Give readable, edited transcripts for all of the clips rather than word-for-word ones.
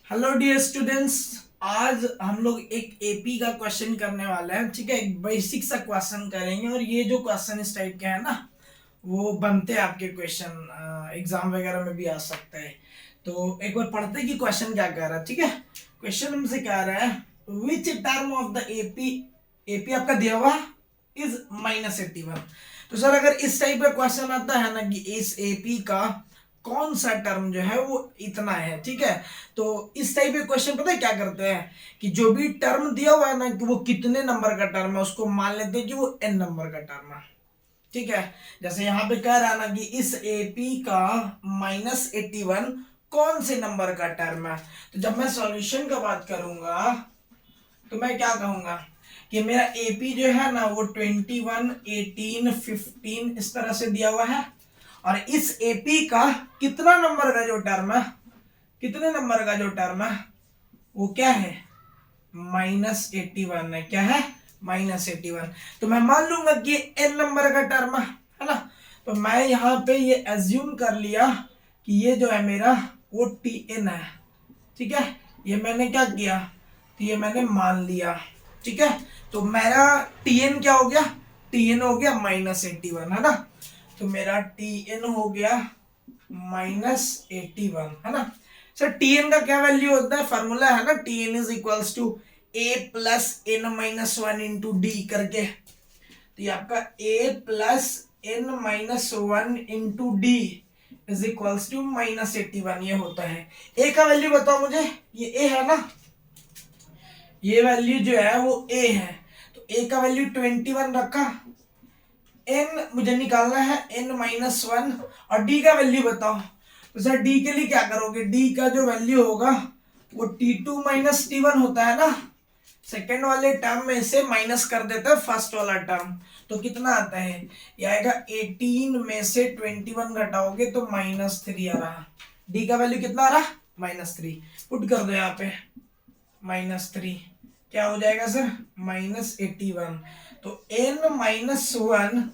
Hello dear students. आज हम लोग एक एपी का क्वेश्चन करने वाले हैं। ठीक है, एक बेसिक सा क्वेश्चन करेंगे और ये जो क्वेश्चन इस टाइप के है ना, वो बनते हैं आपके क्वेश्चन एग्जाम वगैरह में भी आ सकता है। तो एक बार पढ़ते हैं कि क्वेश्चन क्या कह रहा है। ठीक है, क्वेश्चन हमसे कह रहा है which term of the AP, AP आपका दिया हुआ इज -81। तो सर अगर इस टाइप का क्वेश्चन आता है ना कि इस एपी का कौन सा टर्म जो है वो इतना है, ठीक है, तो इस टाइप के क्वेश्चन पता है क्या करते हैं कि जो भी टर्म दिया हुआ है ना कि वो कितने नंबर का टर्म है उसको मान लेते हैं कि वो n नंबर का टर्म है। ठीक है, जैसे यहाँ पे कह रहा है ना कि इस एपी का -81 कौन से नंबर का टर्म है। तो जब मैं सॉल्यूशन का बात करूंगा तो मैं क्या कहूंगा कि मेरा एपी जो है ना वो 21, 18, 15 इस तरह से दिया हुआ है और इस एपी का कितना नंबर का जो टर्म है, कितने नंबर का जो टर्म है वो क्या है, -81 है। क्या है? -81। तो मैं मान लूंगा कि n नंबर का टर्म है ना। तो मैं यहाँ पे ये एज्यूम कर लिया कि ये जो है मेरा वो tn है। ठीक है, ये मैंने क्या किया, तो ये मैंने मान लिया। ठीक है, तो मेरा tn क्या हो गया, tn हो गया -81 है ना। तो मेरा tn हो गया -81 है ना। सर tn का क्या वैल्यू होता है, फार्मूला है ना, tn is equals to a plus n minus one into D करके। तो ये आपका a plus n minus one into D is equals to -81 ये होता है। a का वैल्यू बताओ मुझे, ये a है ना, ये वैल्यू जो है वो a है। तो a का वैल्यू 21 रखा, n मुझे निकालना है n-1 और d का वैल्यू बताओ। तो सर d के लिए क्या करोगे, d का जो वैल्यू होगा वो t2 माइनस t1 होता है ना। सेकेंड वाले टर्म में से माइनस कर देता है फर्स्ट वाला टर्म, तो कितना आता है, ये आएगा 18 में से 21 घटाओगे तो -3 आ रहा। d का वैल्यू कितना आ रहा, -3। पुट कर दो यहाँ पे -3, क्या हो जाएगा सर, -81। तो n-1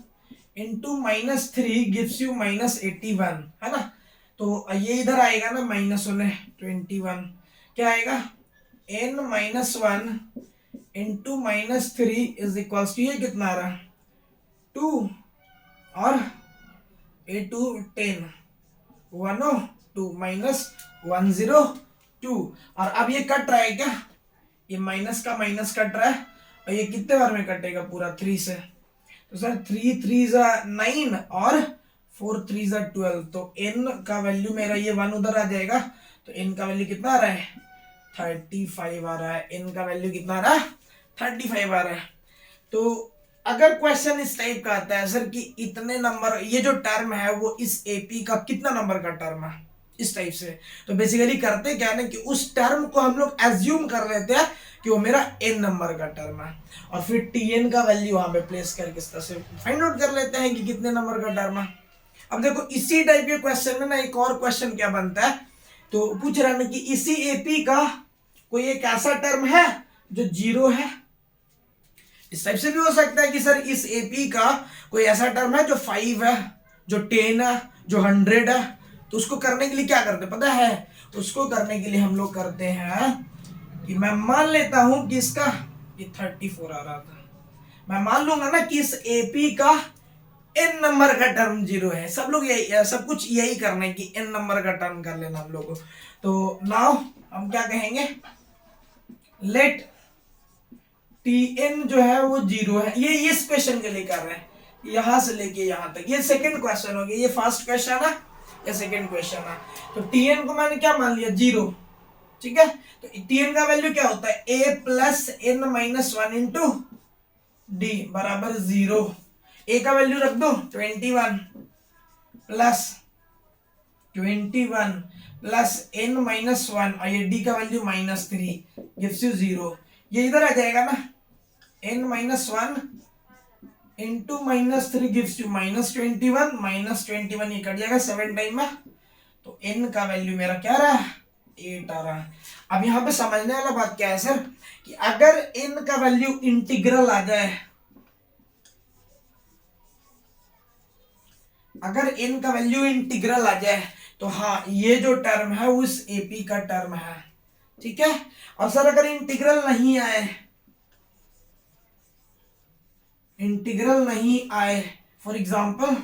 इंटू -3 गिव्स यू -81 है ना। तो ये इधर आएगा ना -21, क्या आएगा, n-1 into -3 is equals to ये कितना आ रहा, 2 और a2 10 102 -102। और अब ये कट रहा है क्या, ये माइनस का माइनस कट रहा है और ये कितने बार में कटेगा, पूरा 3 से। तो सर 3 3 9 और 4 3 12। तो n का वैल्यू मेरा ये 1 उधर आ जाएगा, तो n का वैल्यू कितना आ रहा है, 35 आ रहा है। n का वैल्यू कितना आ रहा है, 35 आ रहा है। तो अगर क्वेश्चन इस टाइप का आता है सर कि इतने नंबर, ये जो टर्म है वो इस एपी का कितना नंबर का टर्म है, इस टाइप से, तो बेसिकली करते क्या ना कि उस टर्म को हम लोग एज्यूम कर लेते हैं कि वो मेरा n नंबर का टर्म है और फिर tn का वैल्यू वहां पे प्लेस करके इस तरह से फाइंड आउट कर लेते हैं कि कितने नंबर का टर्म है। अब देखो इसी टाइप के क्वेश्चन में ना एक और क्वेश्चन क्या बनता है, तो पूछ रहा है कि इसी एपी का कोई एक ऐसा टर्म है जो 0 है। इस टाइप से भी हो सकता है कि सर इस एपी का कोई ऐसा टर्म है जो 5 है, जो 10 है, जो 100 है। तो उसको करने के लिए क्या करते पता है, उसको करने के लिए हम लोग करते हैं कि मैं मान लेता हूं कि इसका ये 34 आ रहा था, मैं मान लूंगा ना कि इस एपी का n नंबर का टर्म 0 है। सब लोग यही, सब कुछ यही करना है कि n नंबर का टर्म कर लेना हम लोग को। तो नाउ हम क्या कहेंगे, लेट tn जो है वो 0 है। ये इस क्वेश्चन के लिए कर रहे हैं, यहां से लेके यहां तक। ये सेकंड क्वेश्चन हो गया, ये फर्स्ट क्वेश्चन है, ये सेकंड क्वेश्चन है। तो tn को मैंने क्या मान लिया, 0। ठीक है, तो tn का वैल्यू क्या होता है, a plus n-1 into D बराबर 0। a का वैल्यू रख दो 21 प्लस 21 प्लस n-1 और ये d का वैल्यू -3 गिव्स यू 0। ये इधर आ जाएगा ना, n-1 इंटू -3 गिव्स यू -21, -21 ये कट जाएगा 7 टाइम में। तो n का वैल्यू मेरा क्या रहा है, 8 आ रहा है। अब यहाँ पे समझने वाला बात क्या है सर, कि अगर n का वैल्यू इंटीग्रल आ जाए, अगर n का वैल्यू इंटीग्रल आ जाए तो हाँ ये जो टर्म है उस एपी का टर्म है। ठीक है। और सर अगर इंटीग्रल नहीं आए, इंटीग्रल नहीं आए, फॉर एग्जाम्पल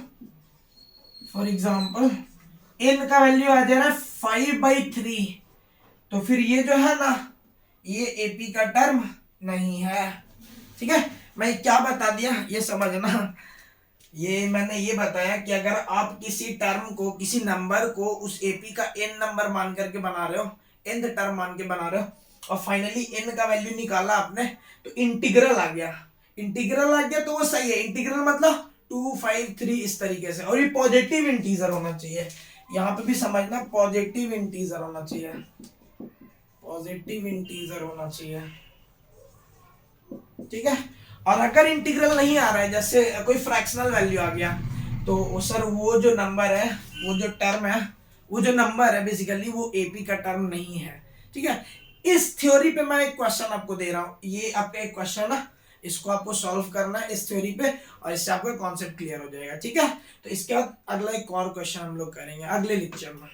n का वैल्यू आ जा रहा है 5/3, तो फिर ये जो है ना, ये एपी का टर्म नहीं है। ठीक है, मैं क्या बता दिया ये समझना, ये मैंने ये बताया कि अगर आप किसी टर्म को, किसी नंबर को उस एपी का n नंबर मान करके बना रहे हो, nth टर्म मान के बना रहे हो, और फाइनली n का वैल्यू निकाला आपने, तो इंटीग्रल आ गया, इंटीग्रल आ गया तो वो सही है। इंटीग्रल मतलब 2, 5, 3 इस तरीके से, और ये पॉजिटिव इंटीजर होना चाहिए, यहाँ पे भी समझना, पॉजिटिव इंटीजर होना चाहिए, पॉजिटिव इंटीजर होना चाहिए। ठीक है, और अगर इंटीग्रल नहीं आ रहा है, जैसे कोई फ्रैक्शनल वैल्यू आ गया, तो सर वो जो नंबर है, वो जो टर्म है, वो जो नंबर है बेसिकली वो एपी का टर्म नहीं है। ठीक है, इस थ्योरी पे मैं एक क्वेश्चन आपको दे रहा हूं, ये आपका एक क्वेश्चन है, इसको आपको सॉल्व करना है इस थ्योरी पे, और इससे आपका कॉन्सेप्ट क्लियर हो जाएगा। ठीक है, तो इसके बाद अगला एक और क्वेश्चन हम लोग करेंगे अगले लेक्चर में।